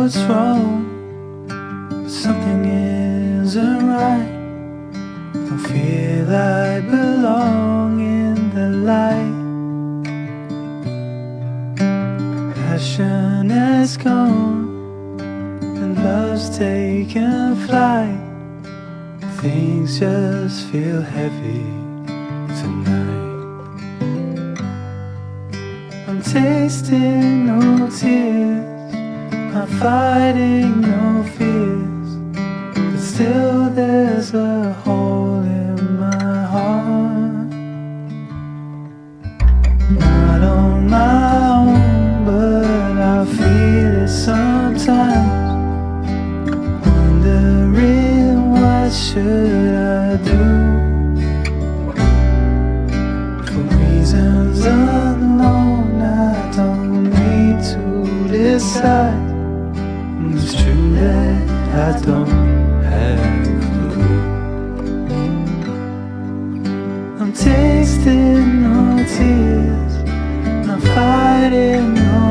what's wrong, but something isn't right. Don't feel I belong in the light. Passion has gone and love's taken flight. Things just feel heavy tonight. I'm tasting no tears, fighting no fears, but still there's a hole in my heart. Not on my own, but I feel it sometimes, wondering what should I do. For reasons unknown, I don't need to decide. It's true that I don't have a clue. I'm tasting no tears, not fighting no